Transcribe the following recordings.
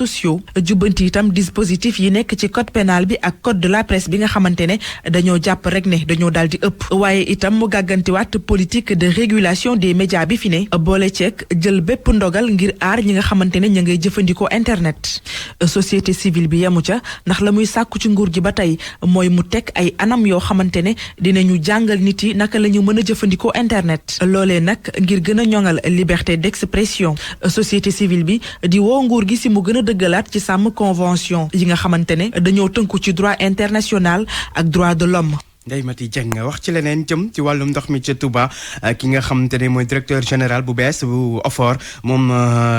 sociaux jubbanti itam dispositif yi nekk ci code pénal bi ak code de la presse bi nga xamante ne dañoo jàpp rek ne dañoo daal di ëpp waaye itam mu gàggantiwaat politique de régulation des médias bi fi ne boole ceek jël bépp ndogal ngir aar ñi nga xamante ne ña ngay jëfandikoo internet société civile bi yemu ca ndax la muy sàkku ci nguur gi ba tey mooy mu teg ay anam yoo xamante ne dinañu jàngal nit yi naka la ñu mën a jëfandikoo internet loolee nag ngir gën a ñoŋal liberté d'expression société civile bi di woo nguur gi si mu gën a dëggalaat ci sàmm convention yi nga xamante ne dañoo tënku ci droit international ak droit de l'homme. Ndeye Mati Dieng wax ci leneen jëm ci wàllum ndox mi ca Touba ki nga xamante ne mooy directeur général bu bees bu OFOR moom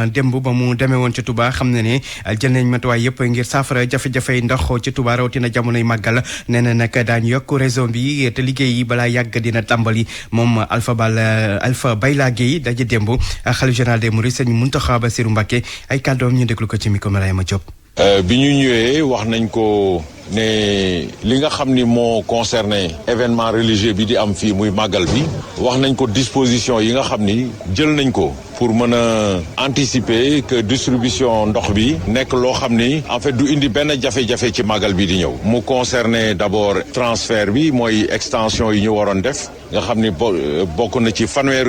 démb ba mu demee woon ca Touba xam na ne jël nañ matuwaay yëpp ngir saafara jafe-jafe ndox ci Touba rawatina jamonoy màggal nee na nag daañu yokk réseau bi te liggéey yi balaa yàgg dina tàmbali moom Alpha Bayla Gueye daje démb xalifa général des Mourides Sëñ Mountakha Bassirou Mbacké ay kàddoom ñu déglu ko ci micro Mariama Diop. bi ñu ñëwee wax nañ ko ne li nga xam ni moo concerné événement religieux bi di am fii muy màggal bi wax nañ ko disposition yi nga xam ni jël nañ ko pour mën a anticiper que distribution ndox bi nekk loo xam ni en fait du indi benn jafe-jafe ci màggal bi di ñëw mu concerné d'abord transfert bi mooy extension yi ñu waroon def nga xam ni bokk na ci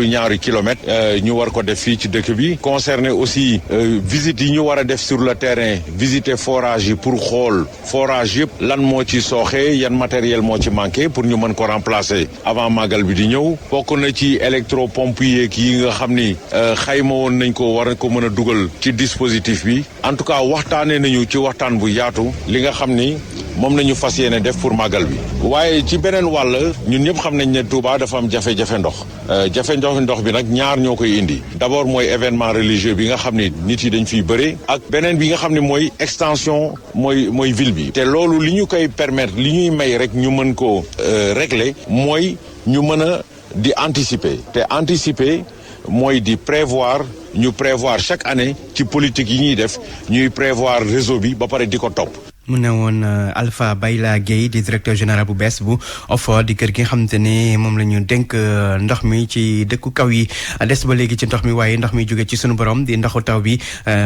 ñaari kilomètres ñu war ko def fii ci dëkk bi concerné aussi visite yi ñu war a def sur le terrain visiter forage yi pour xool forage yëpp lan moo ci sooxee yan matériel moo ci manqué pour ñu mën ko remplacer avant màggal bi di ñëw bokk na ci électropompe yeeg yi nga xam ni xayma woon nañ ko war ko mën a dugal ci dispositif bi en tout cas waxtaanee nañu ci waxtaan bu yaatu li nga xam ni moom nañu fas yéene def pour màggal bi waaye ci beneen wàll ñun ñëpp xam nañ ne Touba dafa am jafe-jafe ndox ndox bi nag ñaar ñoo koy indi d'abord mooy événement religieux bi nga xam ni nit yi dañ fiy bëre ak beneen bi nga xam ne mooy extension mooy ville bi te loolu li ñu koy permettre li ñuy may rek ñu mën ko régler mooy ñu mën a di anticiper te anticiper mooy di prévoir chaque année ci politique yi ñuy def ñuy prévoir réseau bi ba pare di ko topp. mu ne woon Alpha Bayla Gueye di directeur général bu bees bu OFOR di kër gi nga xamante ne moom la ñu dénk ndox mi ci dëkku kaw yi des ba léegi ci ndox mi waaye ndox mi jóge ci sunu borom di ndoxu taw bi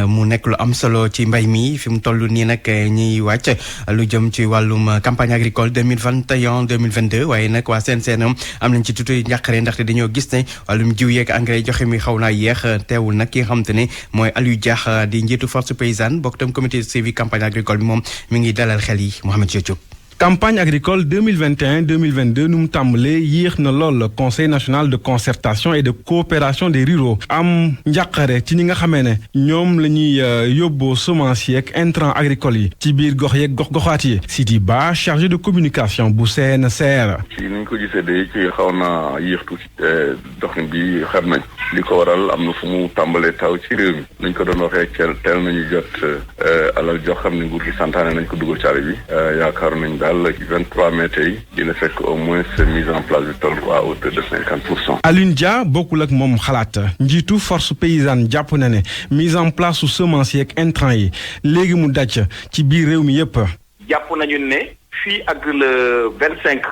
mu nekk lu am solo ci mbay mi fi mu toll nii nag ñuy wàcc lu jëm ci wàllum campagne agricole 2021-2022 waaye nag waa CNCR am nañ ci tuuti njàqare ndaxte dañoo gis ne wàllum jiw yeeg engrais joxe mi xaw naa yéex teewul nag ki nga xamante ne mooy Aliou Dia di njiitu force paysanne bokk tam comité suivi campagne agricole bi moom mi ngi dalal xel yi Mouhamed Diop. campagne agricole 2021-2022 nu mu tàmbalee yéex na lool conseil national de concertation et de coopération des ruraux am njàqare ci ñi nga xamee ne ñoom la ñuy yóbboo semence yeeg intrant agricole yi ci biir gox yeeg goxaat yi Sidi Ba chargé de communication bu CNCR. ci ni ñu ko gisee de ci xaw na yéex tuuti te doxin bi xam nañ li ko waral am na fu mu tàmbalee taw ci réew mi nañ ko doon waxee teel nañu jot alal jox xam ne nguur gi santaane nañ ko dugal caare bi yaakaar nañ daal ci 23 mai tey dina fekk au moins mise en place bi toll à hauteur de 50%. Alioune Dia bokkul ak moom xalaat njiitu force paysanne jàpp na ne mise en place su semence yeeg intrant yi léegi mu daj ci biir réew mi yépp. jàpp nañu ne fii ak le 25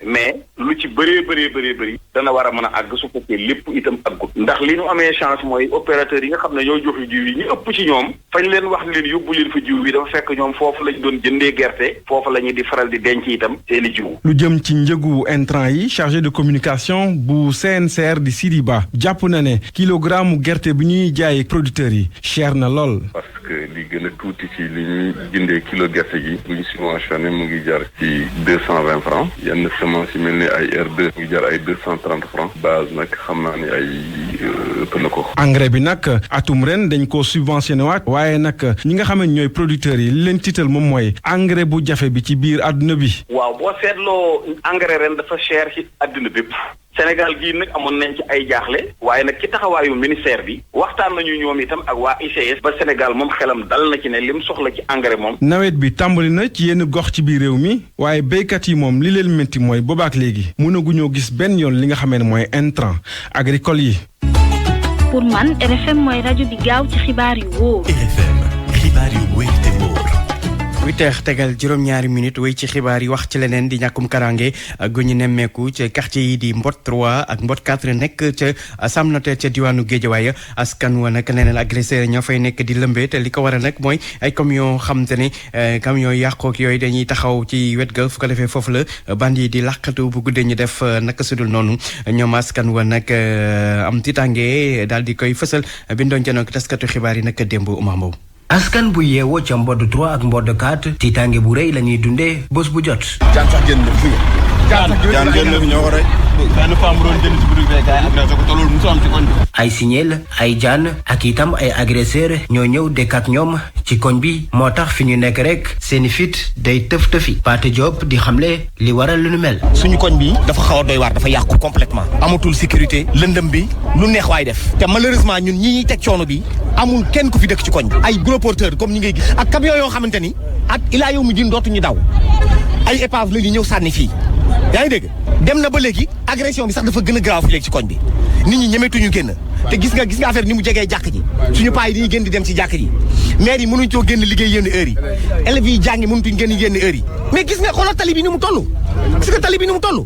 mai lu ci bëri dana war a mën a àgg su fekkee lépp itam àggut ndax li ñu amee chance mooy opérateurs yi nga xam ne ñoo joxe jiw yi ñu ëpp ci ñoom fañ leen wax leen yóbbu leen fa jiw bi dafa fekk ñoom foofu lañ doon jëndee gerte foofu la ñu di faral di denc itam seeni jiw. lu jëm ci njëgu intrant yi chargé de communication bu CNCR di Sidi Ba jàpp na ne kilogramme gerte bi ñuy jaay producteurs yi cher na lool. parce que li gën a tuuti ci li ñuy jëndee kilo gerte gi bu ñu subventionné mu ngi jar ci 220 francs yenn semence yi mel ni ay R2 mu ngi jar ay 230 francs base nag xam naa ni ay ëpp na ko. engrais bi nag atum ren dañ ko subventionné waat waaye nag ñi nga xam ne ñooy producteurs yi li leen tiital moom mooy engrais bu jafe bi ci biir àdduna bi. waaw boo seetloo engrais ren dafa cher ci àdduna bépp. Sénégal gii nag amoon nañ ci ay jaaxle waaye nag ci taxawaayu ministère bi waxtaan nañu ñoom itam ak waa ICS ba Sénégal moom xelam dal na ci ne lim soxla ci engrais moom. nawet bi tàmbali na ci yenn gox ci biir réew mi waaye béykat yi moom li leen métti mooy boobaak léegi mënaguñoo gis benn yoon li nga xamee ne mooy intrant agricole yi. pour man RFM mooy rajo bi gaaw ci xibaar yu wóor. RFM xibaar yu wóor te wóor. 8h tegal juróom-ñaari minutes wéy ci xibaar yi wax ci leneen di ñàkkum karange gu ñu nemmeeku ca quartier yi di Mbot 3 ak Mbot 4 nekk ca Sam Notaire ca diwaanu Guédiawaye askan wa nag nee na agresseur ñoo fay nekk di lëmbee te li ko waral nag mooy ay camion xam te ne camion yàqook yooyu dañuy taxaw ci wet ga fu ko defee foofu la bandi yi di làqatu bu guddee ñu def naka sudul noonu ñoom askan wa nag am titange daal di koy fësal bindoon ca nag taskatu xibaar yi nag démb Oumar Mbow. askan bu yeewoo ca Mbod 3 ak Mbod 4 tiitaange bu rëy la ñuy dundee bés bu jot. jaan sax génn na fi jaan génn na fi ñoo ko rey. benn femme doon jënd ci boutique bi gars yi agressé ko te loolu musu am ci koñ bi. ay signal ay jaan ak itam ay agresseur ñoo ñëw dëkk ak ñoom ci koñ bi moo tax fi ñu nekk rek seeni fit day tëf tëfi. Pathé Diop di xamle li waral lu nu mel. suñu koñ bi dafa xaw a doy waar dafa yàqu complètement amatul sécurité lëndëm bi lu neex waay def te malheureusement ñun ñi ñuy teg coono bi amul kenn ku fi dëkk ci koñ bi. ay gros porteurs comme ñi ngay gis ak camion yoo xamante ni ak ilaa yow mi din dootuñu daw ay épave la ñu ñëw sànni fii yaa ngi dégg dem na ba léegi agression bi sax dafa gën a grave fi léegi ci koñ bi nit ñi ñemetuñu génn te gis nga affaire ni mu jegee jàkk ji suñu paa yi dañuy génn di dem ci jàkk ji maire yi mënuñ coo génn liggéey yenn heures yi élèves yi jàngi mënutuñ génn yenn heures yi mais gis nga xoolal tali bi ni mu toll gis nga tali bi ni mu toll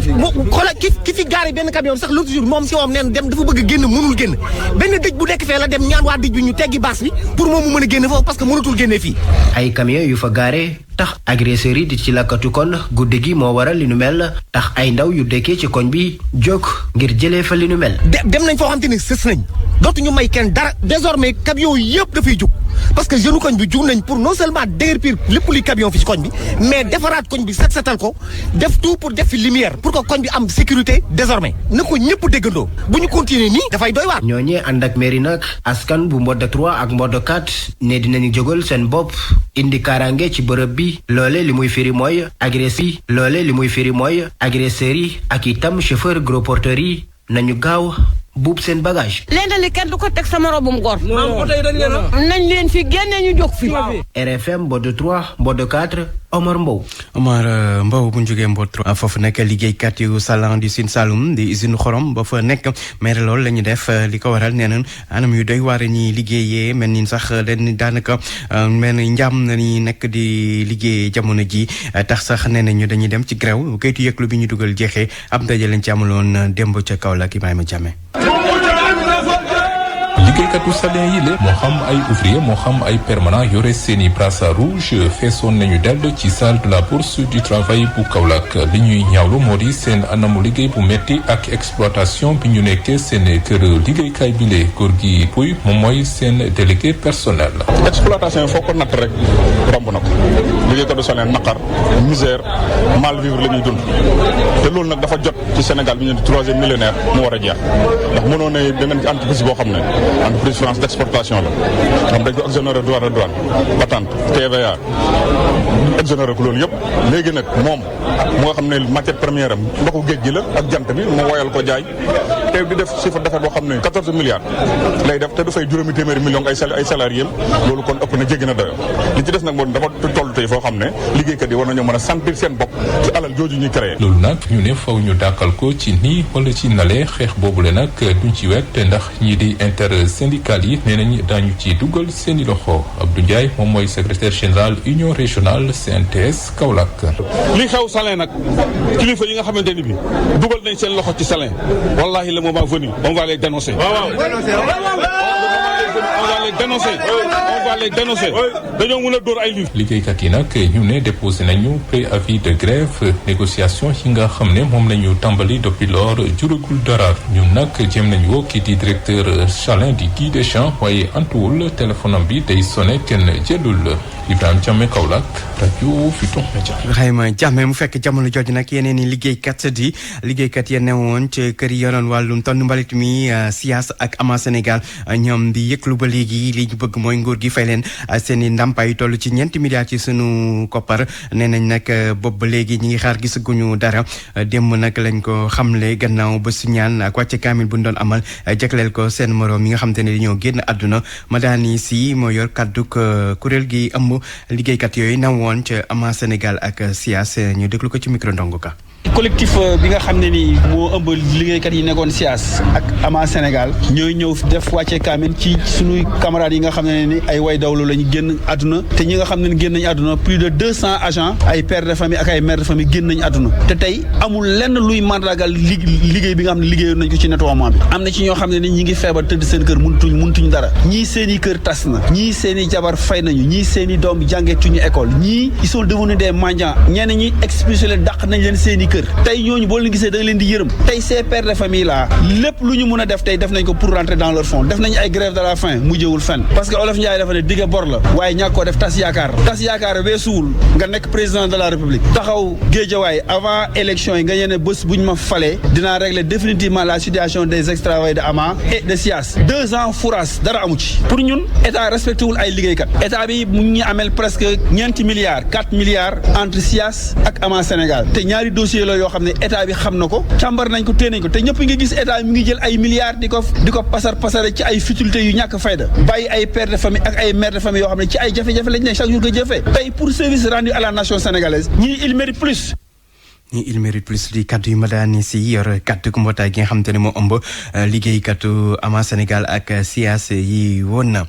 xoolal ki fi gaare benn camion sax l'autre jour moom si moom neen dem dafa bëgg génn mënul génn benn dëj bu nekk fee la dem ñaan waa dëj bi ñu teggi baas bi pour moom mu mën a génn foofu parce que mënatul génnee fii ay camion yu fa gaare tax agresseurs yi di ci lakkatu kon guddi gi moo waral li nu mel tax ay ndaw yu dëkkee ci koñ bi jóg ngir jëlee fa li nu mel. dem nañ foo xam te ne sës nañ dootuñu may kenn dara désormais camion yëpp dafay jug parce que jeune koñ bi jug nañ pour non seulement déguerpir lépp luy camion fi ci koñ bi mais defaraat koñ bi setal ko def tout pour def fi lumière pour que koñ bi am sécurité désormais na ko ñëpp déggandoo bu ñu continuer nii dafay doy waar. ñooñee ànd ak mairie nag askan bu Mbod 3 ak Mbod 4 ne dinañu jógal seen bopp indi kaaraange ci bërëb bi loole li muy firi mooy agresseurs yi ak itam chauffeur gros porteurs yi nañu gaaw buub seen bagage. léeg li kenn du ko teg sama robum góor. nañ leen fi génne ñu jóg fi. RFM Mbod 3 Mbod 4 Omar Mbow. bu ñu jógee Mbod 3 foofu nekk liggéeykat yu Salan di Sine Saloum di usine xorom ba fa nekk mais loolu la ñu def li ko waral nee nañ anam yu doy waar ñi liggéeyee mel ni sax dañ daanaka mel ni njaam na ñuy nekk di liggéey jamono ji tax sax nee nañu dañuy dem ci grève kayitu yëglu bi ñu dugal jeexee ab ndaje lañ ci amaloon démb ca Kaolack Ibrahima Diame. liggéeykatu Salin yi la moo xam ay ouvrier moo xam ay permanent yore seeni brassard rouge feesoon nañu dell ci salle de la bourse du travail bu Kaolack li ñuy ñaawlu moo di seen anamu liggéey bu metti ak exploitation bi ñu nekkee seen kër liggéeykaay bi le góor gi puy moom mooy seen délégué personnel. exploitation foo ko natt rek romb na ko liggéeykatu Salin naqar misère mal vivre la ñuy dund te loolu nag dafa jot ci Sénégal bi ñu ne troisième millénaire mu war a jeex ndax mënoo ne da ngeen ci entreprise boo xam ne entreprise France d'exportation la xam dañ ko exonéré droit de douane patente TVA exonéré ko loolu yëpp léegi nag moom mu nga xam ne matière première am ndoxu géej gi la ak jant bi mu woyal ko jaay te di def chiffre d'affaires boo xam ne 14 milliards lay def te du fay juróomi téeméeri millions ay salariés loolu kon ëpp na jéggi na doyo li ci des nag moom dafa toll tey foo xam ne liggéeykat yi war nañoo mën a sentir seen bopp ci alal jooju ñuy créé. loolu nag ñu ne faw ñu dàkkal ko ci nii wala ci nale xeex boobule nag duñ ci wet ndax ñii di intersyndical yi nee nañ daañu ci dugal seeni loxo Abdou Ndiaye moom mooy secrétaire général union régionale CNTS Kaolack. li xew Salin nag kilifa yi nga xamante ni bi dugal nañ seen loxo ci Salin wallahi le moment venu on va les dénoncer. on va les dénoncer dañoo mën a dóor ay livre. liggéeykat yi nag ñu ne déposé nañu préavis de grève négociation yi nga xam ne moom la ñu tàmbali depuis lors juragul dara ñun nag jéem nañu woo kii di directeur Salin di Guy Deschamps waaye antuwul téléphone am bi day sonné kenn jëlul Ibrahima Diame Kaolack rajo Futurs Médias. Ibrahima Diame mu fekk jamono jooju nag yeneen i liggéeykat ya newoon ci kër yi yoroon wàllum tonn mbalit mi SIAS ak AMA Sénégal ñoom di yëglu ba léegi li ñu bëgg mooy nguur gi fay leen seen i ndàmpaay toll ci 4 milliards ci sunu koppar nee nañ nag boobu ba léegi ñi ngi xaar gisaguñu dara démb nag lañ ko xamle gannaaw ba su ñaan ak wàcce kaamil bu ñu doon amal jagleel ko seen moroom yi nga xam te ne dañoo génn àdduna Madani Si moo yor kàdduk kuréel gi ëmb liggéeykat yooyu na woon ca AMA Sénégal ak SIAS ñu déglu ko ci micro ndongo ka collectif bi nga xam ne ni moo ëmb liggéeykat yi nekkoon SIAS ak AMA Sénégal ñooy ñëw def wàcce kaamil ci suñuy camarades yi nga xam ne ni ay way dawlu lañu génn àdduna te ñi nga xam ne ni génn nañu àdduna plus de 200 agents ay pères de famille ak ay mères de famille génn nañu àdduna te tey amul lenn luy mandragal liggéey bi nga xam ne liggéeyoon nañ ko ci nettoiement bi am na ci ñoo xam ne ni ñi ngi feebar tëdd seen kër mëntuñ dara ñii seen i kër tas na ñii seen i jabar fay nañu ñii seen i doom jàngeetuñu école ñii ils sont devenus des mendiants ñenn ñi expulsé leen dàq nañ leen seen i kër tey ñooñu boo leen gisee da nga leen di yërëm tey ces pères de famille là lépp lu ñu mën a def tey def nañ ko pour rentrer dans leur fonds def nañ ay grève de la faim mujjewul fenn parce que Olof Ndiaye dafa ne digge bor la waaye ñàkk koo def tas yaakaar weesuwul nga nekk président de la république taxaw Géejawaay avant élection yi nga ñene bés bu ñu ma falee dinaa régler définitivement la situation des ex-travailleurs de AMA et de SIAS 2 ans fourage dara amu ci pour ñun état respecté wul ay liggéeykat état bi mu ngi amel presque ñeenti milliards 4 milliards entre SIAS ak AMA Sénégal te ñaari dossier la yoo xam ne état bi xam na ko càmbar nañ ko téye nañ ko te ñëpp ngi gis état mi ngi jël ay milliards di ko pasare ci ay futilités yu ñàkk fayda bàyyi ay pères de famille ak ay mères de famille yoo xam ne ci ay jafe-jafe lañ ne chaque jour ko jëfee tey pour service rendu à la nation sénégalaise ñii il mérite plus di kaddu yu Madani si yor kaddu ku mbootaay gi nga xamante ne moo ëmb liggéeykatu AMA Sénégal ak SIAS yi woon na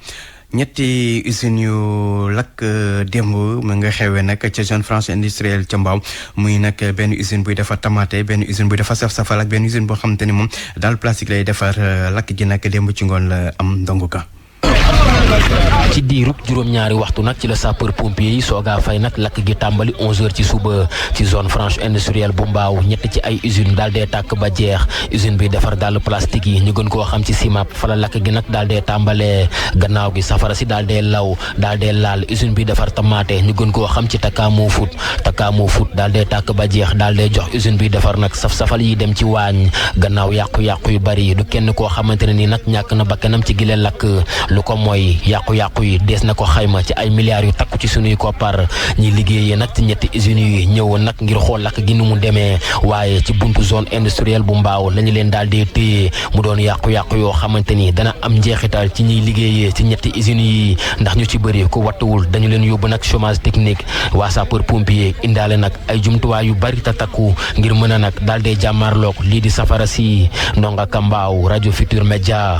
ñetti usines yu lakk démb mu nga xewee nag ca zone franche industrielle ca Mbao muy nag benn usine buy defar tamaate benn usine buy defar saf-safal ak benn usine boo xamante ni moom daal plastique lay defar lakk gi nag démb ci ngoon la am ndongu ka ci diirub juróom-ñaari waxtu nag ci la sapeur pompier yi soogaa fay nag lakk gi tàmbali 11h ci suba ci zone franche industrielle bu Mbaaw ñett ci ay usine daal dee tàkk ba jeex usine bi defar dàll plastique yi ñu gën koo xam ci SIMAP fa la lakk gi nag daal dee tàmbalee gannaaw gi safara si daal dee law daal dee laal usine bi defar tamaate ñu gën koo xam ci Takamo Food daal dee tàkk ba jeex daal dee jox usine bi defar nag saf-safal yi dem ci waañ gannaaw yàqu-yàqu yu bari du kenn koo xamante ne ni nag ñàkk na bakkanam ci gile lakk lu ko mooy yàqu-yàqu yi dees na ko xayma ci ay milliards yu takku ci sunuy koppar ñi liggéeyee nag ci ñetti usines yi ñëwoon nag ngir xool lakk gi nu mu demee waaye ci buntu zone industrielle bu Mbaaw lañu leen daal dee téye mu doon yàqu-yàqu yoo xamante ni dana am njeexital ci ñiy liggéeyee ci ñetti usines yi ndax ñu ci bëri ku wattuwul dañu leen yóbbu nag chômage technique waa sapeur pompier indaale nag ay jumtuwaay yu bari ta takku ngir mën a nag daal dee jàmmaarloog lii di safara si Ndonga Ka Mbaaw rajo Futur Média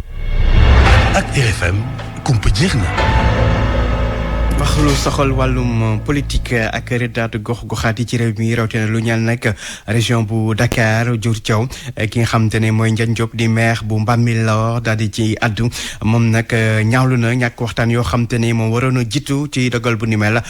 ak RFM kumpa jeex na. wax lu soxal wàllum politique ak rëddaatu gox-goxaat yi ci réew mi rawatina lu ñeel nag région bu Dakar Diour Thiaw ki nga xamante ne mooy Ndiagne Diop di maire bu Bambilor daal di ci addu moom nag ñaawlu na ñàkk waxtaan yoo xamante ne moom waroon a jiitu ci dogal bu ni mel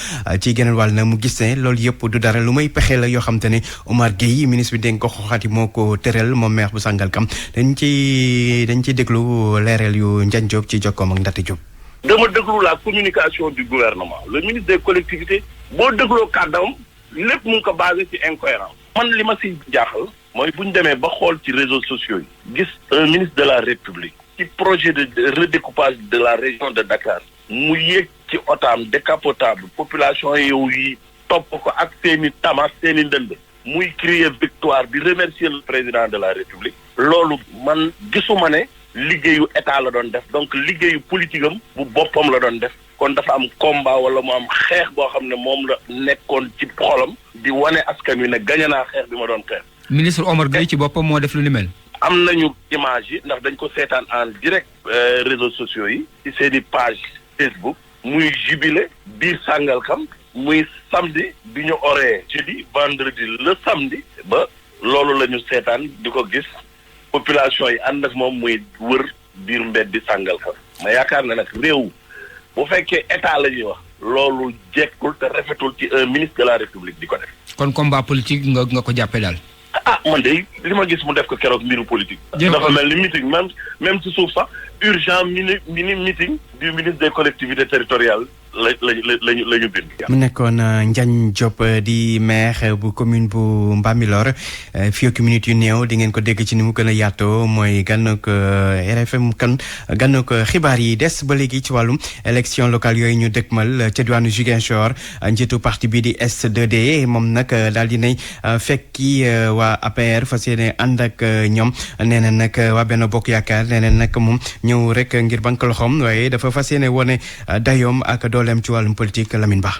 ci geneen wàll na mu gis ne loolu yëpp du dara lu may pexe la yoo xamante ne Omar Gueye ministre bi dénk gox-goxaat yi moo ko tëral moom maire bu Sangalkam dañ ciy déglu leeral yu Ndiagne Diop ci jokkoom ak Ndate Diop. dama déglu la communication du gouvernement le ministre des collectivités boo dégloo kàddam lépp mu ngi ko basé ci incohérence man li ma si jaaxal mooy bu ñu demee ba xool ci réseaux sociaux yi gis un ministre de la République ci projet de redécoupage de la région de Dakar mu yéeg ci otaam décapotable population yow yi topp ko ak seeni tamas seeni ndënd muy crier victoire bi remercier le président de la République loolu man gisuma ne liggéeyu état la doon def donc liggéeyu politique am bu boppam la doon def kon dafa am combat wala mu am xeex boo xam ne moom la nekkoon ci xolam di wane askan wi ne gañe naa xeex bi ma doon xeex. ministre Omar Gueye ci boppam moo def lu ni mel. am nañu image yi ndax dañ ko seetaan en direct réseaux sociaux yi ci seeni page Facebook muy jubilé biir Sangalkam muy samedi bi ñu oree jeudi vendredi le samedi ba loolu la ñu seetaan di ko gis. population yi ànd ak moom muy wër biir mbedd di Sangalkam ma yaakaar na nag réew bu fekkee état la ñuy wax loolu jekkul te rafetul ci un ministre de la République di ko def. kon combat politique nga ko jàppee daal. man de li ma gis mu def ko keroog mbiru politique. dafa mel ni meeting même ci suuf sax urgent mini meeting du ministre des collectivités territoriales la ñu bind. mu nekkoon Ndiagne Diop di maire bu commune bu Bambilor fii ak minutes yu néew di ngeen ko dégg ci ni mu gën a yaatoo mooy gànnaaw RFM gànnaaw xibaar yi des ba léegi ci wàllum élection locale yooyu ñu dëkkmal ca diwaanu Ziguinchor njiitu parti bi di S2D moom nag daal di nay fekki waa APR fas yéene ànd ak ñoom nee na nag waa Benno Bokk Yaakaar nee na nag moom ñëw rek ngir bank loxoom waaye dafa fas yéene wone dayoom ak dooleem ci wàllum politique Lamine Ba.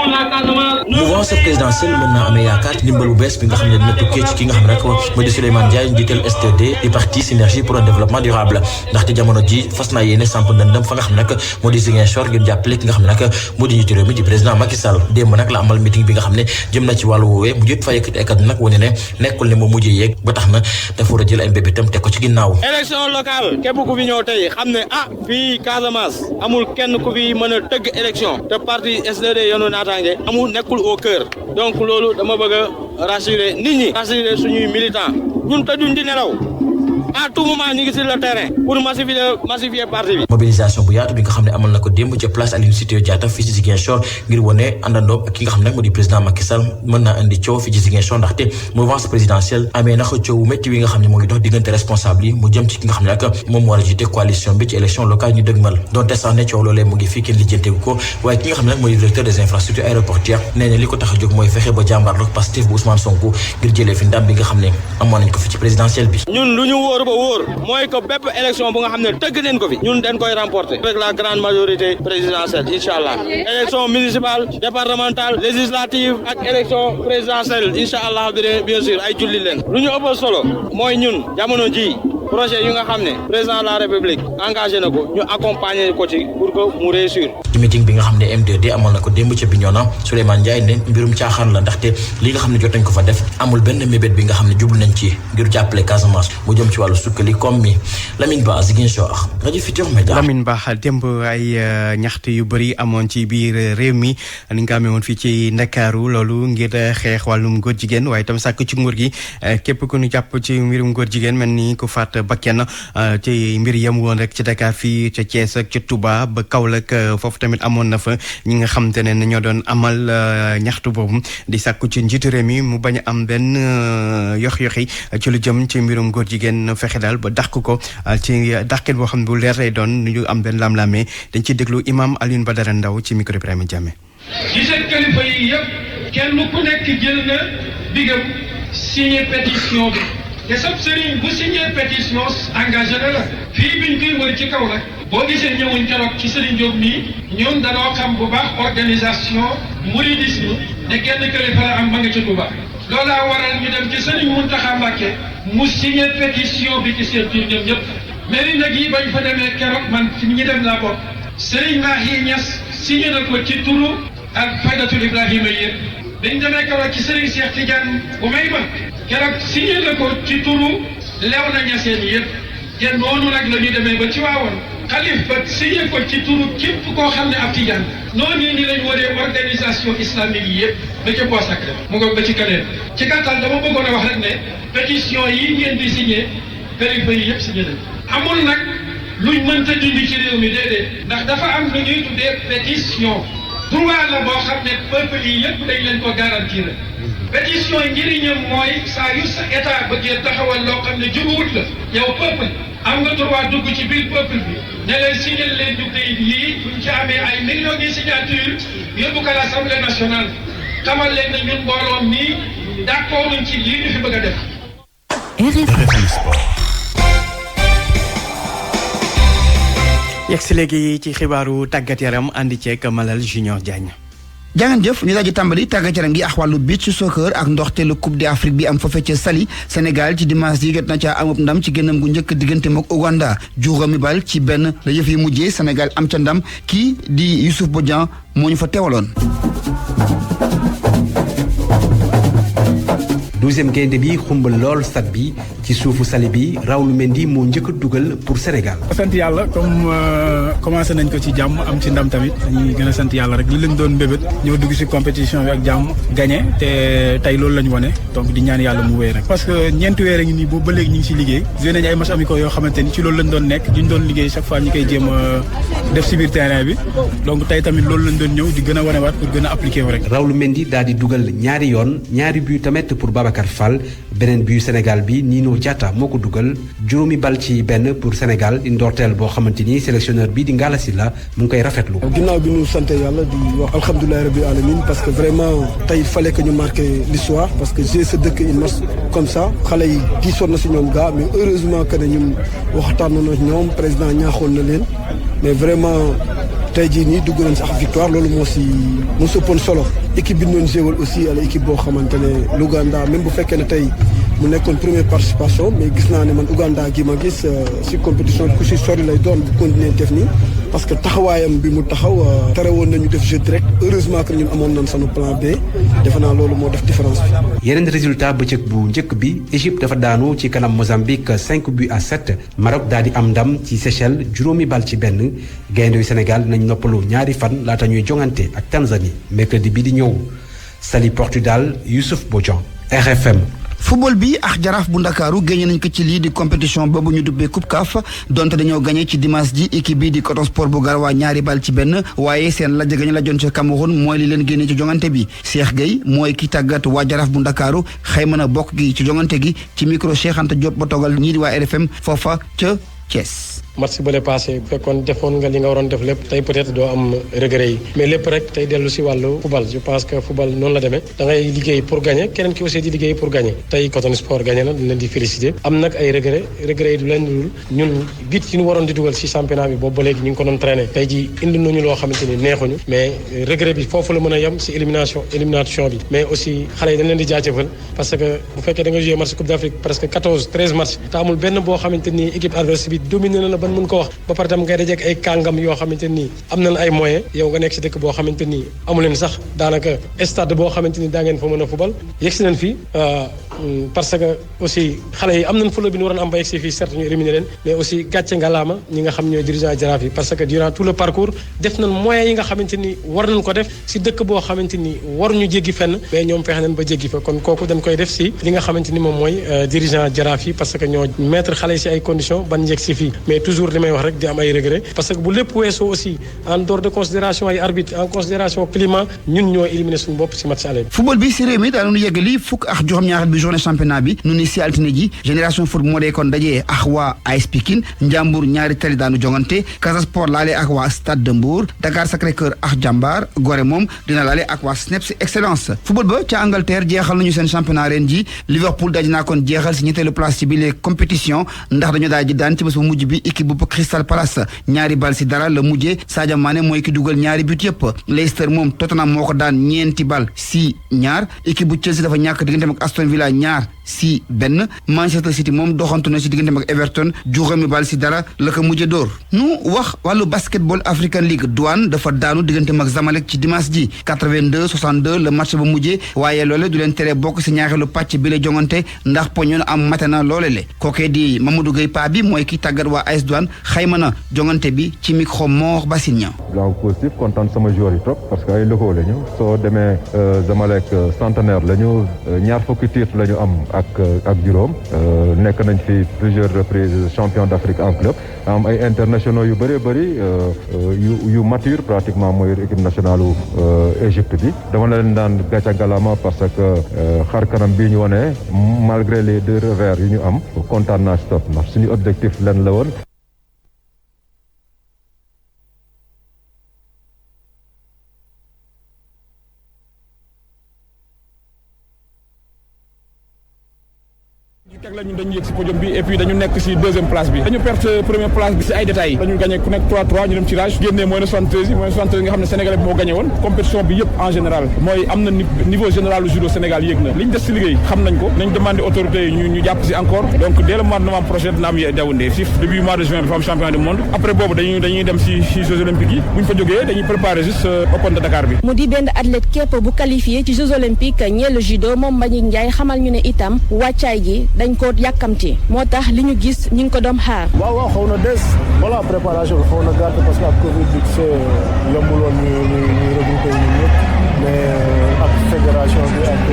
mouvance présidentielle mën naa amee yaakaar ndimbal bu bees bi nga xam ne dina tukkee ci ki nga xam ne rek moo di Souleymane Ndiaye njiital STD di parti synergie pour un développement durable ndaxte jamono ji fas naa yéene samp ndëndëm fa nga xam ne nag moo di Ziguinchor ngir jàppale ki nga xam ne nag moo di njiitu réew mi di président Macky Sall démb nag la amal meeting bi nga xam ne jëm na ci wàllu woowee mu jot fa yëkkati ay kàddu nag wane ne nekkul ne moo mujjee yeeg ba tax na dafa war a jël ay mbébétam teg ko ci ginnaaw. élection locale képp ku fi ñëw tey xam ne fii Casamance amul kenn ku fi mën a tëgg élection te parti SDD yoonu naataange amul nekkul au cœur donc loolu dama bëgg a rassurer nit ñi rassurer suñuy militants ñun tëjuñ di nelaw à tout moment ñu ngi sur le terrain pour massifier parti bi. mobilisation bu yaatu bi nga xam ne amal na ko démb ca place Aline Sitoé Diatta fii ci Ziguinchor ngir wane àndandoom ak ki nga xam ne moo di président Macky Sall mën naa indi coow fii ci Ziguinchor ndaxte mouvance présidentielle amee na coow métti wi nga xam ne moo ngi dox diggante responsable yi mu jëm ci ki nga xam ne nag moom moo war a jiite coalition bi ci élection locale ñu dëgmal donte sax ne coow loolee mu ngi fii kenn lijjanteegu ko waaye ki nga xam ne nag moo di directeur des infrastructures aéroportuaires nee na li ko tax a jóg mooy fexe ba jàmbaarloog Pastef bu Ousmane Sonko ngir jëlee fi ndam bi nga xam ne amoon nañ ko fi ci présidentielle bi. ñun lu ñu wóor ba wóor mooy que bépp élection bu nga xam ne tëgg nañ ko fi ñun dañ koy remporter avec la grande majorité présidentielle inchallah élection municipale départementale législative ak élection présidentielle inchallah bien sûr ay julli leen lu ñu ëppal solo mooy ñun jamono ji projet yu nga xam ne président de la république engagé na ko ñu accompagner ko ci pour que mu réussir. ci meeting bi nga xam ne M2D amal na ko démb ca Bignona Souleymane Ndiaye ne mbirum caaxaan la ndaxte li nga xam ne jot nañ ko fa def amul benn mébét bi nga xam ne jublu nañ ci ngir jàppale Casamance mu jëm ci wàllu sukkali comme mi Lamine Ba Ziguinchor rajo Futurs Médias. Lamine Ba démb ay ñaxtu yu bëri amoon ci biir réew mi ni nga amee woon fii ci Ndakaaru loolu ngir xeex wàllum góor jigéen waaye itam sàkk ci nguur gi képp ku ñu jàpp ci mbirum góor jigéen mel ni ku faat bakken ci mbir yem woon rek ci Dakar fii ca Thiès ak ca Touba ba Kaolack foofu tamit amoon na fa ñi nga xamante ne ñoo doon amal ñaxtu boobu di sàkku ci njiitu réew mi mu bañ a am benn yox-yoxi ci lu jëm ci mbirum góor jigéen fexe daal ba dàq ko ci dàqin boo xam ne bu leer lay doon ñu am benn lam-lamee dañ ciy déglu imam Alioune Badara Ndaw ci micro Ibrahima Diamé. ci seen kilifa yi yëpp kenn ku nekk jël na bigam signé pétition bi te sab sëriñ bu signé pétition engagé na la fii biñ koy wër ci kaw nag boo gisee ñëwuñ keroog ci sëriñ Diop nii ñun danoo xam bu baax organisation mouridisme ne kenn kilifa la am ba nga ci Touba loolaa waral ñu dem ci sëriñ Mountakha Mbacké mu signé pétition bi ci seen tur ñoom ñëpp mairie nag yi bañ fa demee keroog man fi ñi dem laa bokk sëriñ Mahi Niass signé na ko ci turu ak faydatul Ibrahima yéen dañ demee keroog ci sëriñ Cheikh Tidiane bu may ba keroog signé na ko ci turu lew na ñaseen yëpp te noonu nag la ñu demee ba ci waawoon xalif ba signé ko ci turu képp koo xam ne ab tijaan noonu ni lañ waree organisation islamique yi yëpp ba ca Bois Sacré mu nga ba ci kaneen ci gàttal dama bëggoon a wax rek ne pétition yi ngeen di signé kilifa yi yëpp signé nañ amul nag luñ mënta dindi ci réew mi déedéet ndax dafa am lu ñuy tuddee pétition droit la boo xam ne peuple yi yëpp dañ leen ko garantir pétition njëriñam mooy saa yu sa état bëggee taxawal loo xam ne jubuwut la yow peuple am nga droit dugg ci biir peuple bi ne leen signé leen ñu kayit yii buñ ci amee ay millions de signature yóbbu ko l'Assemblée nationale xamal leen ne ñun mbooloo nii d'accord nañ ci lii ñu fi bëgg a def. RFM Sport. yegg si léegi ci xibaaru tàggat yaram àndi ceeg Malal Junior Diagne. jàngan jëf ñu daal di tàmbali tàggat yaram gi ak wàllu beach soccer ak ndoxteelu coupe d'Afrique bi am foofee ca Saly Sénégal ci dimanche yi jot na ca amub ndam ci génnam gu njëkk diggante mook Ouganda juróomi bal ci benn la yëf yi mujjee Sénégal am ca ndam kii di Youssouf Bodian moo ñu fa teewaloon. 12e gaynde bi xumbal lool stade bi ci suufu Saly bi Raoul Mendy moo njëkk a dugal pour Sénégal. sant yàlla comme commencé nañ ko ci jàmm am ci ndam tamit dañuy gën a sant yàlla rek li leen doon mbébét ñoo dugg ci compétition bi ak jàmm gagné te tey loolu la ñu wane donc di ñaan yàlla mu wéy rek. parce que ñeenti weer a ngi nii boobu ba léegi ñu ngi ci liggéey joué nañu ay match amicaux yoo xamante ni ci loolu lañ doon nekk duñ doon liggéey chaque fois ñi koy jéem a def ci biir terrain bi donc tey tamit loolu lañ doon ñëw di gën a wanewaat pour gën a appliqué wu rek. Raoul Mendy daal di dugal ñaari yoon ñaari but tamit pour Babacar Fall beneen but Sénégal bi Nino Diatta moo ko dugal juróomi bal ci benn pour Sénégal di ndorteel boo xamante ni sélectionneur bi di Ngalla Sylla mu ngi koy rafetlu. ginnaaw bi ñu sant yàlla di wax alhamdulilah rabbil alamin parce que vraiment tey il fallait que ñu marqué l'histoire parce que j'ai ce dëkk une match comme ça xale yi diisoon na si ñoom gaa mais heureusement que ne ñun waxtaan na ñoom président ñaaxoon na leen mais vraiment tey jii nii dugg nañ si ak victoire loolu moo sëppoon solo équipe bi ñu doon jéewal aussi ala équipe boo xamante ne l'Ouganda même bu fekkee ne tey mu nekkoon première participation mais gis naa ne man Ouganda gi ma gis si compétition bi ku si sori lay doon bu continuer def nii parce que taxawaayam bi mu taxaw tere woon nañu def jeu direct heureusement que ñun amoon nañ sunu plan B defe naa loolu moo def différence bi. yeneen résultat bëccëg bu njëkk bi Égypte dafa daanu ci kanam Mozambique 5-7 Maroc daal di am ndam ci Seychelles 7-0 gaynde yu Sénégal nañ noppalu ñaari fan laata ñuy jongante ak Tanzanie mercredi bi di ñëw Saly Portudal Youssouf Bodian RFM. football bi ak jaraaf bu ndakaaru gagné nañ ko ci lii di compétition boobu ñu dubbee coupe CAF donte dañoo gagné ci dimanche ji équipe bi di Coton Sport bu Garoua 2-1 waaye seen lajj gañ la joon ca Cameroun mooy li leen génnee ci jongante bi Cheikh Gueye mooy ki tàggat waa jaraaf bu ndakaaru xayma na bokk gi ci jongante gi ci micro Cheikh Anta Diop ba toogal ñii di waa RFM foofa ca Thiès. match bële passé bu fekkoon defoon nga li nga waroon def lépp tey peut-être doo am regret yi mais lépp rek tey dellu si wàllu football je pense que football noonu la demee da ngay liggéey pour gagner keneen ki aussi di liggéey pour gagner tey Coton Sport gagné na dañ leen di féliciter am nag ay regret yi du leen dul ñun bit yi ñu waroon di dugal si championnat bi boobu ba léegi ñu ngi ko doon traîner tey ji indi nañu loo xamante ni neexuñu mais regret bi foofu la mën a yem si élimination bi mais aussi xale yi dañ leen di jaajëfal parce que bu fekkee da nga joué match Coupe d'Afrique presque 13 match te amul benn boo xamante ni équipe adverse bi dominé na la ban mën ko wax ba pare tam ngay dajeek ay kàngam yoo xamante nii am nañ ay moyens yow nga nekk si dëkk boo xamante nii amu leen sax daanaka stade boo xamante ni daa ngeen fa mën a fubal yegsi nañ fii parce que aussi xale yi am nañ fula bi ñu waroon am ba yegsi fii certes ñu éliminer leen mais aussi gàcce ngalaama ñi nga xam ñooy dirigeant jaraaf yi parce que durant tout le parcours def nañ moyens yi nga xamante ni war nañ ko def si dëkk boo xamante ni waruñu jéggi fenn mais ñoom fexe nañ ba jéggi fa kon kooku dañ koy def si li nga xamante ni moom mooy dirigeant jaraaf yi parce que ñoo mettre xale yi si ay conditions ban njëg si fii mais toujours li may wax rek di am ay regret parce que bu lépp weesoo aussi en dehors de considération ay arbitre en considération climat ñun ñoo éliminer suñu bopp si match aller bi. football bi si réew mi daanoonu yeggali fukk ak juróom-ñaar bi journée championnat bi nu ni si altine ji génération foot moo dee kon dajee ak waa AS Pikine Njàmbur ñaari tali daanu jongante Casa Sport laale ak waa Stade de Mbour Dakar Sacré-Cœur ak Jambar Gorée moom dina laale ak waa SNEPS Excellence football ba ca Angleterre jeexal nañu seen championnat ren ji Liverpool daji naa kon jeexal si ñetteelu place ci bile compétition ndax dañoo daal ji daan ci bés bu mujj bi équipe bu Crystal Palace ñaari bal si dara la mujjee Sadio Mané mooy ki dugal ñaari but yëpp Leicester moom Tottenham moo ko daan ñeenti bal si ñaar équipe bu Chelsea dafa ñàkk digganteem ak Aston Villa 2-1 Manchester City moom doxantu na si digganteem ak Everton juróomi bal si dara la ko mujjee dóor nu wax wàllu basketball African League Douane dafa daanu digganteem ak Zamalek ci dimanche ji 82-62 le match ba mujjee waaye loole du leen tere bokk si ñaareelu pàcc bi la jongante ndax poñoon am matena loole le kookee di Mamadou Gueye Pa bi mooy ki tàggat waa AS Douane xayma na jongante bi ci micro Mor Bassignan. waaw positif kontaan sama joueur yi trop parce que ay locaux la ñu soo demee Zamalek centenaire la ñu ñaar fukki titre la ñu am ak juróom nekk nañ fi plusieurs reprises champion d'Afrique en club am ay internationaux yu bëree bëri yu mature pratiquement mooy équipe nationale u Égypte bi dama leen daan gàcca galama parce que xar kanam bii ñu wone malgré les 2 revers yu ñu am kontaan naa si trop ndax suñu objectif leen la woon. teg la ñun dañu yëg si podium bi et puis dañu nekk si deuxième place bi dañu perte première place bi si ay détails dañu gagné ku nekk 3-3 ñu dem tirage génnee mooy 73 yi mooy 73 nga xam ne Sénégal bi moo gagné woon compétition bi yëpp en général mooy am na niveau général lu judo Sénégal yéeg na li ñu des si liggéey xam nañ ko nañ demandé autorités yi ñu jàpp si encore donc dès le mois de novembre prochain dina am dawandee si début mois de juin bi fa am champion du monde après boobu dañuy dem si Jeux olympiques yi bu ñu fa jógee dañuy préparer juste Open de Dakar bi mu di benn athlète képp bu qualifié ci Jeux olympiques ñeel judo moom Mbagnick Ndiaye xamal ñu ne itam wàccaay gi dañ ko yàkkamti moo tax li ñu gis ñu ngi ko doon xaar. waaw xaw na des voilà préparation xaw na gàtt parce que ak Covid bi yombul woon ñu regroupé ñun ñëpp mais ak fédération bi ak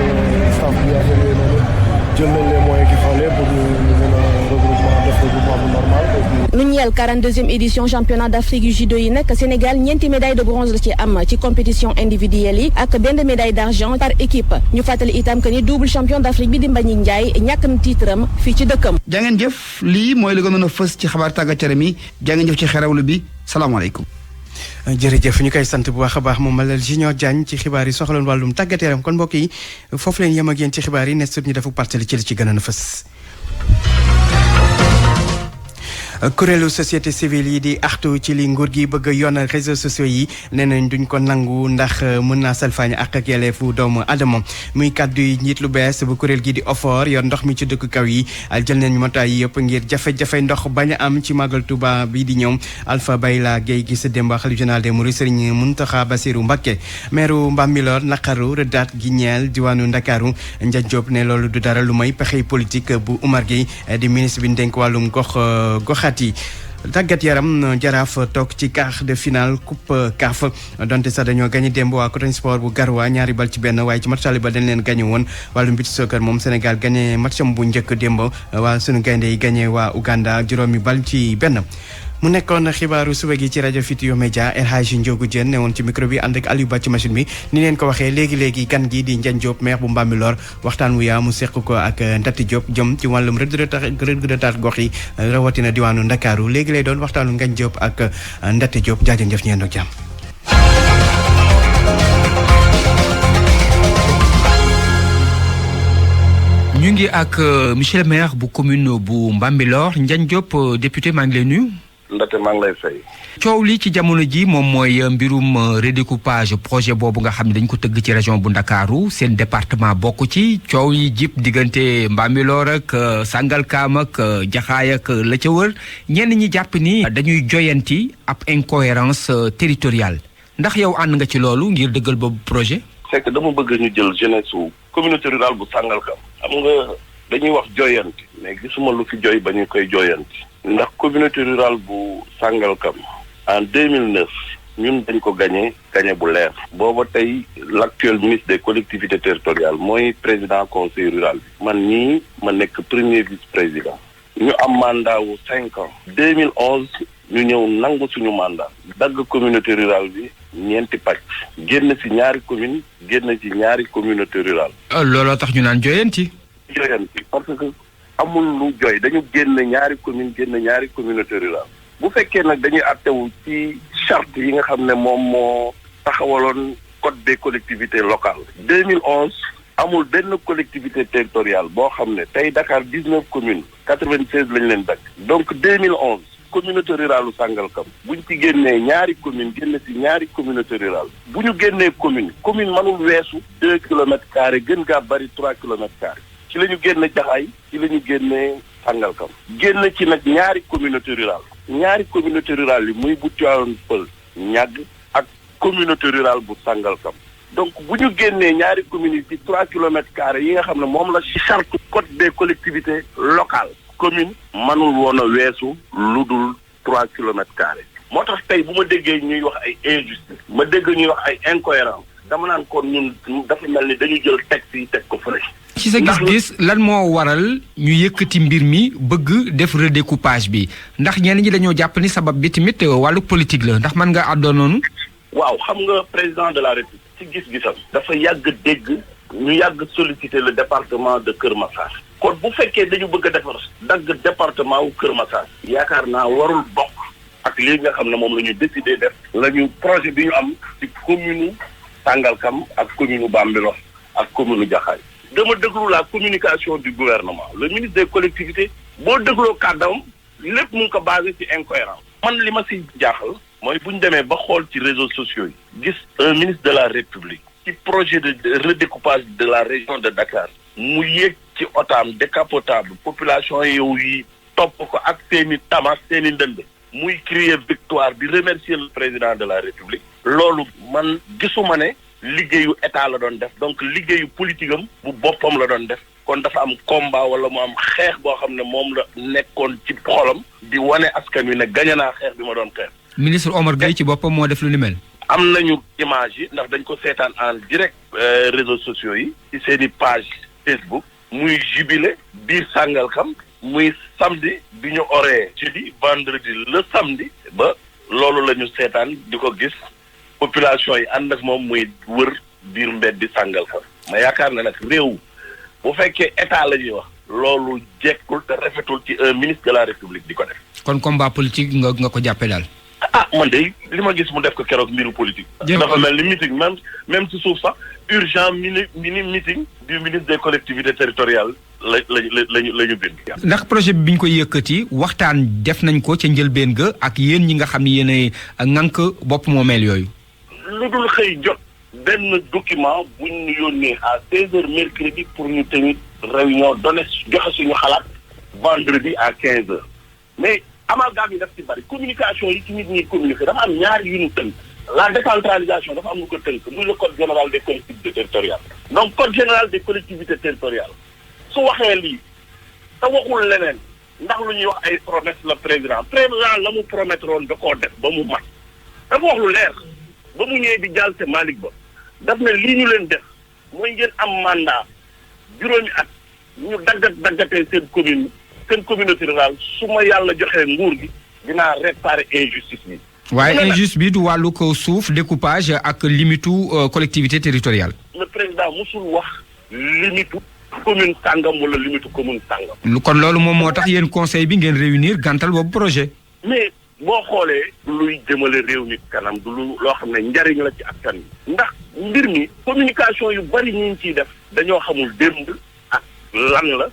staff bi ak yooyu noonu jël nañ les moyens qu'il fallait pour ñu mën a def regroupement bu normal. lu ñeel 42e édition championnat d'Afrique yu judo yi nag Sénégal ñeenti médaille de bronze la ci am ci compétition individuelle yi ak benn médaille d'argent par équipe ñu fàttali itam que ni double champion d'Afrique bi di Mbagnick Ndiaye ñàkk na titre am fii ci dëkkam. jàngeen jëf lii mooy li gënoon a fës ci xabaar tàggat yaram yi jàngeen jëf ci xerawlu bi salaamaaleykum. jërëjëf ñu koy sant bu baax a baax moom Malal Junior Diagne ci xibaar yi soxaloon wàllum tàggat yaram kon mbokk yi foofu leen yem ak yéen ci xibaar yi ne sut ñu defu partali ci li ci gënoon a fës. kuréelu société civile yi di artu ci li nguur gi bëgg a yoonal réseaux sociaux yi nee nañ duñ ko nangu ndax mën naa salfaañ ak yelleefu doomu adama muy kàddu yi njiit lu bees bu kuréel gi di OFOR yor ndox mi ci dëkk kaw yi jël nañ matuwaay yi yëpp ngir jafe-jafe ndox bañ a am ci màggal Tuuba bi di ñëw Alpha Bayla Gueye gi sa démb xalif général des mourides Serigne Mountakha Bassirou Mbacké maire Mbambilor naqaru rëddaat gi ñeel diwaanu Ndakaaru Ndiaye Diop ne loolu du dara lu may pexey politique bu Oumar Gueye di ministre bi dénk wàllum goxaat yi tàggat yaram jaraaf toog ci quart de finale coupe CAF donte sax dañoo gagné démb waa Coton Sport bu Garoua 2 bal ci benn waaye ci match ba dañ leen gagné woon wàllum beach soccer moom Sénégal gagné matcham bu njëkk démb waa sunu gaynde yi gagné waa Uganda 5 bal ci benn. mu nekkoon xibaaru suba gi ci rajo Futurs Médias El Hadji Ndiogou Diène ne woon ci micro bi ànd ak Aliou Ba ci machine bi ni leen ko waxee léegi gan gi di Ndiagne Diop maire bu Mbambilor waxtaan wu yaa mu seq ko ak Ndati Diop jëm ci wàllum rëdd gox yi rawatina diwaanu Ndakaaru léegi lay doon waxtaanu Ndiagne Diop ak Ndati Diop jaajëf ñeen ak jàmm. ñu ngi ak monsieur le maire bu commune bu Mbambilor Ndiagne Diop député maa ngi lay nuyu. Ndate maa ngi lay fay. coow li ci jamono ji moom mooy mbirum redécoupage projet boobu nga xam ne dañ ko tëgg ci région bu Ndakaaru seen département bokk ci coow yi jip diggante Mbambilor ak Sangalkam ak Jaxaay ak la ca wër ñenn ñi jàpp ni dañuy joyanti ab incohérence territoriale ndax yow ànd nga ci loolu ngir dëggal boobu projet. c'est que dama bëgg ñu jël jeunesse su communauté rurale bu Sangalkam. xam nga dañuy wax joyanti mais gisuma lu fi joy ba ñu koy joyanti. ndax communauté rurale bu Sangalkam en 2009 ñun dañ ko gagné bu leer. booba tey l'actuel ministre des collectivités territoriales mooy président conseil rural bi. man nii ma nekk premier vice-président. ñu am mandat wu 5 ans. 2011 ñu ñëw nangu suñu mandat. dagg communauté rurale bi ñeenti pàcc. génn ci ñaari commune génn ci ñaari communauté rurale. looloo tax ñu naan joyanti. joyanti parce que amul lu joy dañu génn ñaari commune génn ñaari communauté rurale. bu fekkee nag dañuy attewu ci charte yi nga xam ne moom moo taxawaloon code des collectivités locales. 2011 amul benn collectivité territoriale boo xam ne tey Dakar 19 communes 96 lañ leen dagg. donc 2011 communauté rurale u Sangalkam buñ ci génnee ñaari commune génn ci ñaari communauté rurale bu ñu génnee commune mënul weesu 2 kilomètres carrés gën gaa bari 3 kilomètres carrés. ci la ñu génn Jaxaay ci la ñu génnee Sangalkam génn ci nag ñaari communauté rurale ñaari communauté rurale yi muy bu Tivaouane Peulh ñàgg ak communauté rurale bu Sangalkam donc bu ñu génnee ñaari communes yi ci 3 kilomètres carrés yi nga xam ne moom la ci charte code des collectivités locales commune mënul woon a weesu lu dul 3 kilomètres carrés moo tax tey bu ma déggee ñuy wax ay injustice ma dégg ñuy wax ay incohérence dama naan kon ñun dafa mel ni dañu jël texte yi teg ko fële. ci sa gis-gis lan moo waral ñu yëkkati mbir mi bëgg def redécoupage bi ndax ñenn ñi dañoo jàpp ni sabab bi tamit wàllu politique la ndax mën nga àddoo noonu. waaw xam nga président de la République ci gis-gisam. dafa yàgg dégg ñu yàgg solliciter le département de Kër Massar. kon bu fekkee dañu bëgg a defar dagg département wu Kër Massar. yaakaar naa warul bokk ak lii nga xam ne moom la ñu décidé def. la ñu projet bi ñu am ci commune Sangalkam ak commune Bambilor ak commune Jaxaay. dama déglu la communication du gouvernement le ministre des collectivités boo dégloo kàddam lépp mu ngi ko basé ci incohérence man li ma si jaaxal mooy bu ñu demee ba xool ci réseaux sociaux yi gis un ministre de la République ci projet de redécoupage de la région de Dakar mu yéeg ci otaam décapotable population yow yi topp ko ak seeni tamas seeni ndënd muy crier victoire bi remercier le président de la République loolu man gisuma ne liggéeyu état la doon def donc liggéeyu politique am bu boppam la doon def kon dafa am combat wala mu am xeex boo xam ne moom la nekkoon ci xolam di wane askan wi ne gañe naa xeex bi ma doon xeex. ministre Oumar Gueye ci boppam moo def lu ni mel. am nañu image yi ndax dañ ko seetaan en direct réseaux sociaux yi ci seeni page Facebook muy jubilé biir Sangalkam muy samedi bi ñu oree jeudi vendredi le samedi ba loolu la ñu seetaan di ko gis population yi ànd ak moom muy wër biir mbedd di Sangalkam ma yaakaar ne nag réew bu fekkee état la ñuy wax loolu jekkul te rafetul ci un ministre de la République di ko def. kon combat politique nga ko jàppee daal. ah man de li ma gis mu def ko keroog mbiru politique. dafa mel ni meeting même ci suuf sax urgent mini meeting du ministre des collectivités territoriales la ñu bind. ndax projet bi ñu koy yëkkati waxtaan def nañ ko ca njëlbeen ga ak yéen ñi nga xam ne yéenay ŋànk bopp moomeel yooyu. lu dul xëy jot benn document buñ ñu yónnee à 16h mercredi pour ñu tamit réunion donné joxe suñu xalaat vendredi à 15h mais amalgame yi daf ci bari communication yi ci nit ñi communiquer dafa am ñaar yu ñu tënk. La décentralisation dafa am lu ko tënk muy le code général des collectivités territoriales. Donc code général des collectivités territoriales su waxee lii te waxul leneen ndax lu ñuy wax ay promesse la président la mu promettre woon da koo def ba mu mat dafa wax lu leer ba mu ñëwee di jàll te Malick Ba daf ne lii ñu leen def mooy ngeen am mandat juróomi at ñu daggatee seen communauté rurale su ma yàlla joxee nguur gi dinaa réparer injustice bi. waaye injuste bi du wàllu ko suuf découpage ak limitu collectivité territoriale. le président musul wax limitu commune sàngam wala limitu commune sàngam. kon loolu moom moo tax yéen conseil bi ngeen réunir gàntal boobu projet. mais boo xoolee luy jëmale réew mi kanam du lu loo xam ne njariñ la ci askan wi. ndax mbir mi communication yu bari ñu ngi ciy def dañoo xamul démb ak lan la.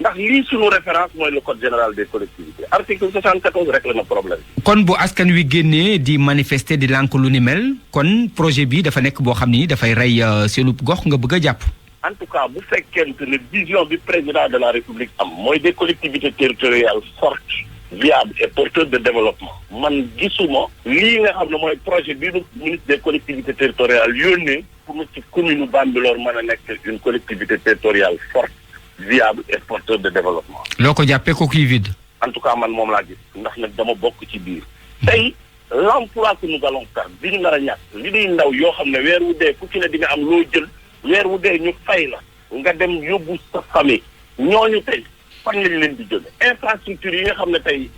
ndax lii sunu référence mooy le code général des collectivités article 74 rek la na problème. kon bu askan wi génnee di manifester di lànk lu ni mel kon projet bi dafa nekk boo xam ni dafay rey seenu gox nga bëgg a jàpp. en tout cas bu fekkente ne vision bi président de la république am mooy des collectivités territoriales fortes viables et porteurs de développement man gisuma lii nga xam ne mooy projet bi nu ministre des collectivités territoriales yónnee pour mu ci commune Bambilor mën a nekk une collectivité territoriale forte. Viable et porteur de développement. loo ko jàppee coquille vide. en tout cas man moom laa gis ndax nag dama bokk ci biir. tey l'emploi que nous allons perdre bi ñu nar a ñàkk li ñuy ndaw yoo xam ne weer wu dee ku ci ne di nga am loo jël weer wu dee ñu fay la nga dem yóbbu sa famille ñooñu tey fan lañ leen di jëlee infrastructure yi nga xam ne tey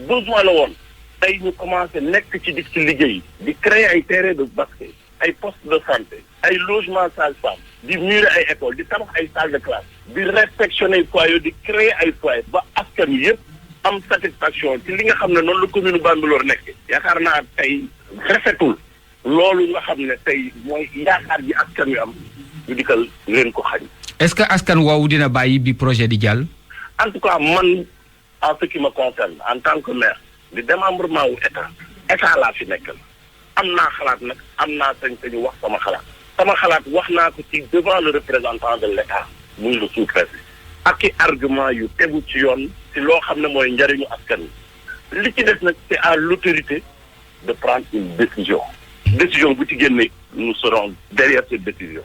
besoin la woon tey ñu commencé nekk ci liggéey di créer ay terrain de basket ay postes de santé ay logements sages-femmes di murer ay écoles di tabax ay salles de classe di réfectionner foyer di créer ay foyer ba askan wi yëpp am satisfaction ci li nga xam ne noonu la commune Bambilor nekk yaakaar naa tey rafetul loolu nga xam ne tey mooy yaakaar ji askan wi am ñu dikkal leen ko xañ. est-ce que askan woowu dina bàyyi bi projet di jàll. en tout cas man en ce qui me concerne en tant que maire di démembrement wu état laa fi nekkal am naa xalaat nag am naa sañ-sañu wax sama xalaat wax naa ko ci devant le représentant de l'État muy le sous-préfet ak i argument yu tegu ci yoon ci loo xam ne mooy njariñu askan wi li ci des nag c'est à l'autorité de prendre une décision bu ci génne nous serons derrière cette décision.